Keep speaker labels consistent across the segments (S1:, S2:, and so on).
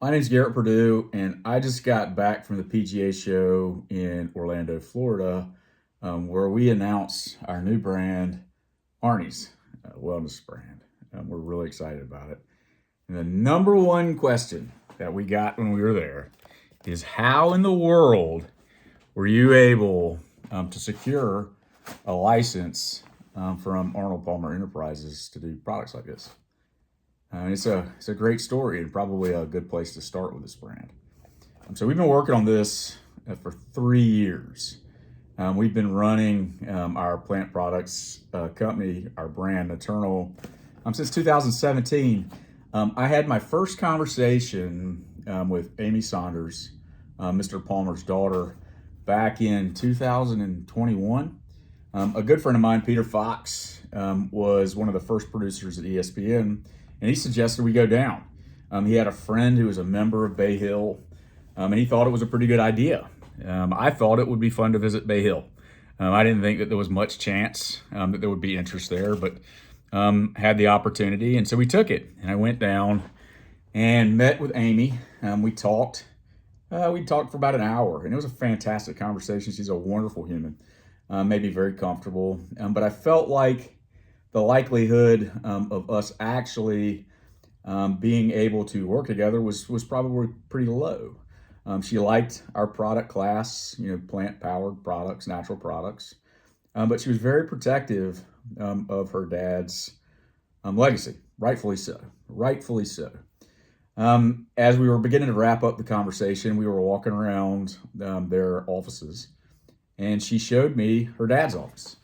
S1: My name's Garrett Perdue, and I just got back from the PGA show in Orlando, Florida, where we announced our new brand, Arnie's wellness brand. We're really excited about it. And the number one question that we got when we were there is how in the world were you able to secure a license from Arnold Palmer Enterprises to do products like this? It's a great story and probably a good place to start with this brand. So we've been working on this for 3 years. We've been running our plant products company, our brand Naternal, since 2017. I had my first conversation with Amy Saunders, Mr. Palmer's daughter, back in 2021. A good friend of mine, Peter Fox, was one of the first producers at ESPN, and he suggested we go down. He had a friend who was a member of Bay Hill, and he thought it was a pretty good idea. I thought it would be fun to visit Bay Hill. I didn't think that there was much chance that there would be interest there, but had the opportunity, and so we took it. And I went down and met with Amy. We talked. We talked for about an hour, and it was a fantastic conversation. She's a wonderful human, made me very comfortable. But I felt like the likelihood of us actually being able to work together was probably pretty low. She liked our product class, plant powered products, natural products, but she was very protective of her dad's legacy, rightfully so. Rightfully so. As we were beginning to wrap up the conversation, we were walking around their offices, and she showed me her dad's office,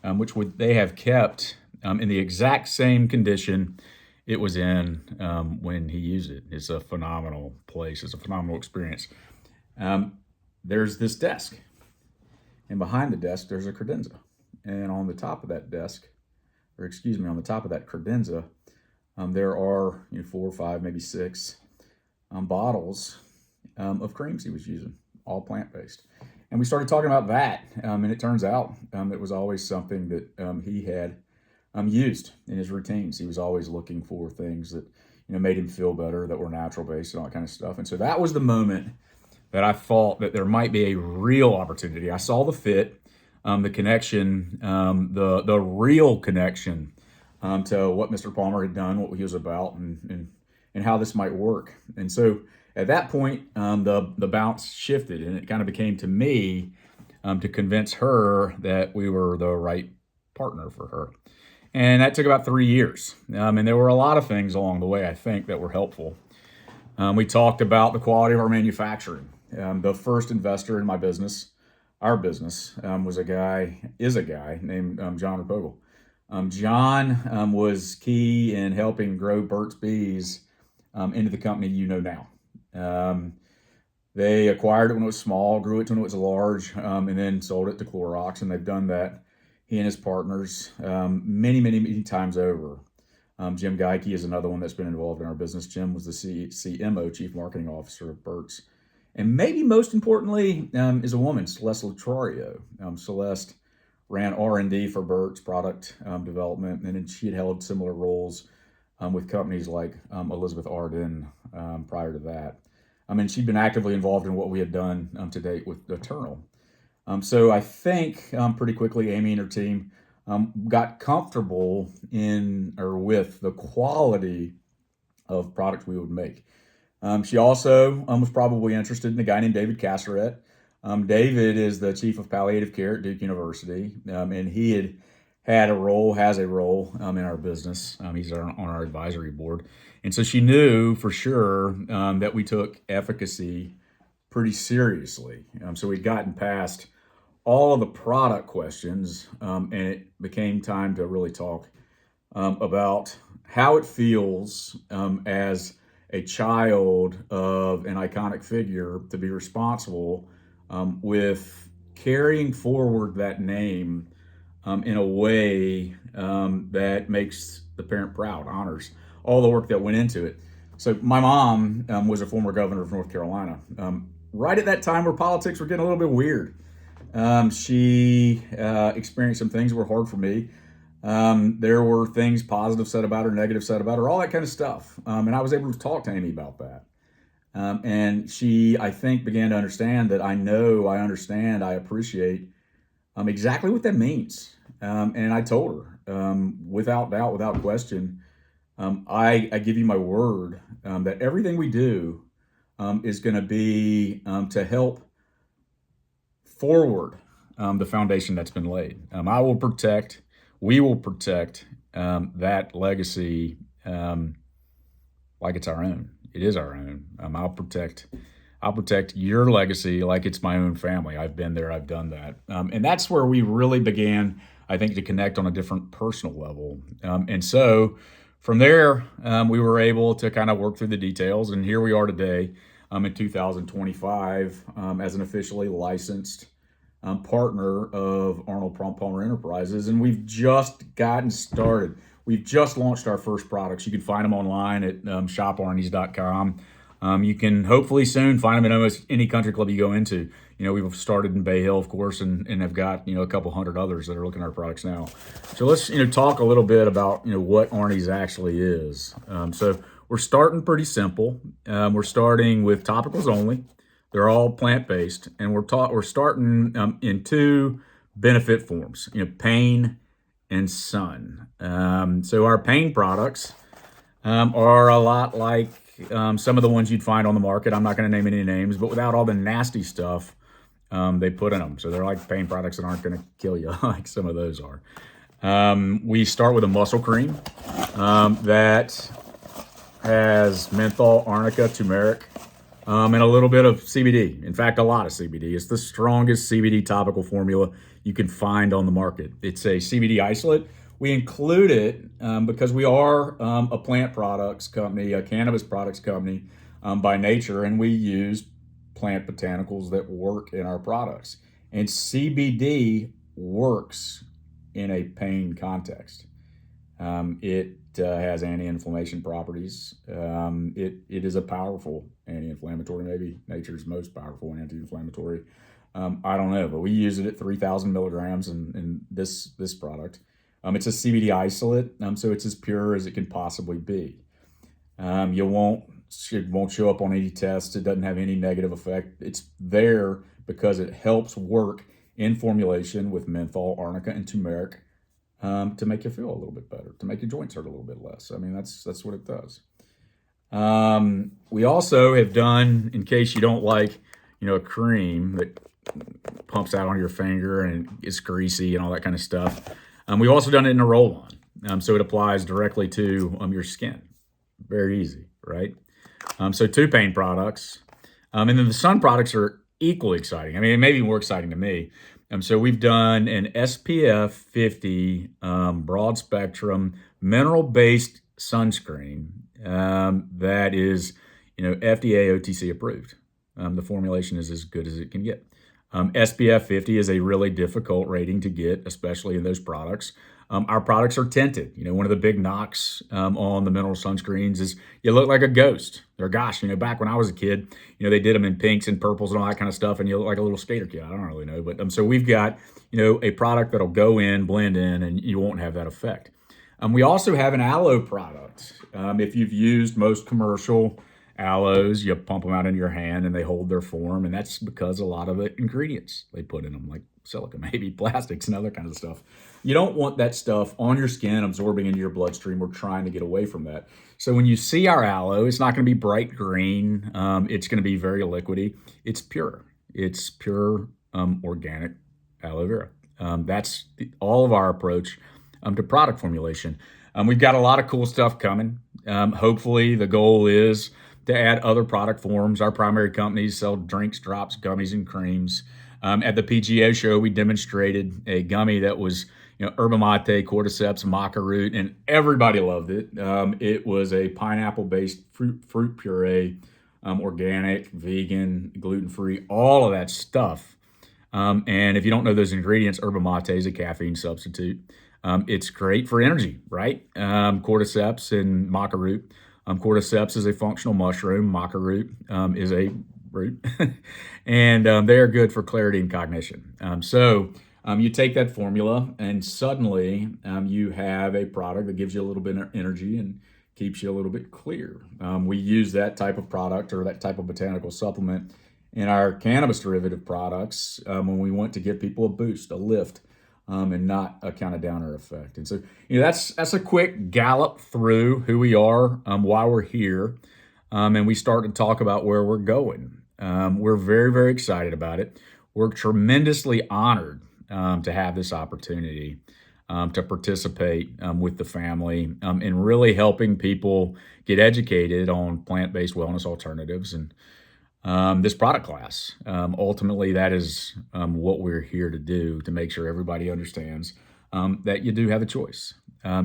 S1: which they have kept in the exact same condition it was in when he used it. It's a phenomenal place. It's a phenomenal experience. There's this desk, and behind the desk, there's a credenza. And on the top of that desk, on the top of that credenza, there are 4 or 5, maybe 6 bottles of creams he was using, all plant-based. And we started talking about that, and it turns out it was always something that he had used in his routines. He was always looking for things that made him feel better, that were natural based and all that kind of stuff. And so that was the moment that I thought that there might be a real opportunity. I saw the fit, the connection, the real connection to what Mr. Palmer had done, what he was about, and how this might work. And so at that point, the bounce shifted, and it kind of became to me to convince her that we were the right partner for her. And that took about 3 years. And there were a lot of things along the way, I think, that were helpful. We talked about the quality of our manufacturing. The first investor in my business, our business, is a guy named John Topical. John was key in helping grow Burt's Bees into the company now. They acquired it when it was small, grew it when it was large, and then sold it to Clorox, and they've done that, he and his partners, many, many, many times over. Jim Geike is another one that's been involved in our business. Jim was the CMO, Chief Marketing Officer of Burt's. And maybe most importantly is a woman, Celeste Lothario. Celeste ran R&D for Burt's product development, and then she had held similar roles with companies like Elizabeth Arden prior to that. She'd been actively involved in what we had done to date with Naternal. So I think pretty quickly Amy and her team got comfortable with the quality of products we would make. She also was probably interested in a guy named David Casseret. David is the chief of palliative care at Duke University, and he has a role in our business. He's on our advisory board. And so she knew for sure that we took efficacy pretty seriously. So we'd gotten past all of the product questions, and it became time to really talk about how it feels as a child of an iconic figure to be responsible with carrying forward that name in a way that makes the parent proud, honors all the work that went into it. So my mom was a former governor of North Carolina. Right at that time where politics were getting a little bit weird. She experienced some things that were hard for me. There were things positive said about her, negative said about her, all that kind of stuff. And I was able to talk to Amy about that. And she, I think, began to understand that I understand, I appreciate exactly what that means. And I told her, without doubt, without question, I give you my word that everything we do is going to be to help forward the foundation that's been laid. We will protect that legacy like it's our own. It is our own. I'll protect your legacy like it's my own family. I've been there. I've done that. And that's where we really began, I think, to connect on a different personal level. And so from there, we were able to kind of work through the details. And here we are today in 2025 as an officially licensed partner of Arnold Palmer Enterprises. And we've just gotten started. We've just launched our first products. You can find them online at shoparnies.com. You can hopefully soon find them in almost any country club you go into. We've started in Bay Hill, of course, and have got, a couple hundred others that are looking at our products now. So let's, talk a little bit about, what Arnie's actually is. So we're starting pretty simple. We're starting with topicals only. They're all plant-based, and we're starting in two benefit forms, pain and sun. So our pain products are a lot like some of the ones you'd find on the market. I'm not going to name any names, but without all the nasty stuff they put in them. So they're like pain products that aren't going to kill you like some of those are. We start with a muscle cream that has menthol, arnica, turmeric, and a little bit of CBD. In fact, a lot of CBD. It's the strongest CBD topical formula you can find on the market. It's a CBD isolate. We include it because we are a plant products company, a cannabis products company by nature, and we use plant botanicals that work in our products. And CBD works in a pain context. It has anti-inflammation properties. It is a powerful anti-inflammatory, maybe nature's most powerful anti-inflammatory. I don't know, but we use it at 3,000 milligrams in this product. It's a CBD isolate, so it's as pure as it can possibly be. It won't show up on any tests. It doesn't have any negative effect. It's there because it helps work in formulation with menthol, arnica, and turmeric to make you feel a little bit better, to make your joints hurt a little bit less. I mean, that's what it does. We also have done, in case you don't like, a cream that pumps out on your finger and it's greasy and all that kind of stuff. We've also done it in a roll-on, so it applies directly to your skin. Very easy, right? So two pain products. And then the sun products are equally exciting. I mean, it may be more exciting to me. So we've done an SPF 50 broad spectrum mineral-based sunscreen that is, FDA OTC approved. The formulation is as good as it can get. SPF 50 is a really difficult rating to get, especially in those products. Our products are tinted. One of the big knocks on the mineral sunscreens is you look like a ghost. Or gosh, back when I was a kid, they did them in pinks and purples and all that kind of stuff, and you look like a little skater kid. I don't really know, but so we've got a product that'll go in, blend in, and you won't have that effect. We also have an aloe product. If you've used most commercial aloes, you pump them out into your hand and they hold their form, and that's because a lot of the ingredients they put in them, like silica, maybe plastics and other kinds of stuff. You don't want that stuff on your skin absorbing into your bloodstream. We're trying to get away from that. So when you see our aloe, it's not going to be bright green. It's going to be very liquidy. It's pure. It's pure organic aloe vera. That's all of our approach to product formulation. We've got a lot of cool stuff coming. Hopefully the goal is to add other product forms. Our primary companies sell drinks, drops, gummies, and creams. At the PGA show, we demonstrated a gummy that was, yerba mate, cordyceps, maca root, and everybody loved it. It was a pineapple-based fruit puree, organic, vegan, gluten-free, all of that stuff. And if you don't know those ingredients, yerba mate is a caffeine substitute. It's great for energy, right? Cordyceps and maca root. Cordyceps is a functional mushroom. Maca root is a root. And they are good for clarity and cognition. So you take that formula and suddenly you have a product that gives you a little bit of energy and keeps you a little bit clear. We use that type of product or that type of botanical supplement in our cannabis derivative products when we want to give people a boost, a lift, and not a kind of downer effect. And so, that's a quick gallop through who we are, why we're here, and we start to talk about where we're going. We're very, very excited about it. We're tremendously honored to have this opportunity to participate with the family in really helping people get educated on plant-based wellness alternatives and this product class. Ultimately, that is what we're here to do, to make sure everybody understands that you do have a choice.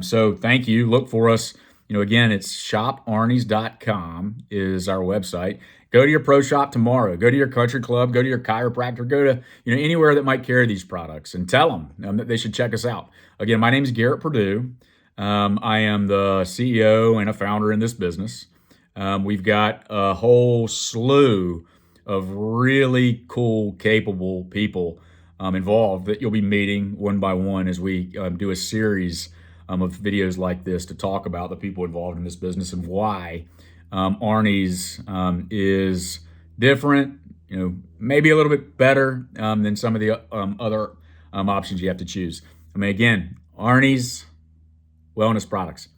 S1: So thank you. Look for us. Again, it's shoparnies.com is our website. Go to your pro shop tomorrow. Go to your country club. Go to your chiropractor. Go to anywhere that might carry these products and tell them that they should check us out. Again, my name is Garrett Perdue. I am the CEO and a founder in this business. We've got a whole slew of really cool, capable people involved that you'll be meeting one by one as we do a series of videos like this to talk about the people involved in this business and why Arnie's is different, maybe a little bit better than some of the other options you have to choose. Again, Arnie's Wellness Products.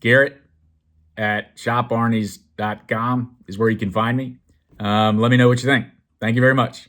S1: Garrett at shoparnies.com is where you can find me. Let me know what you think. Thank you very much.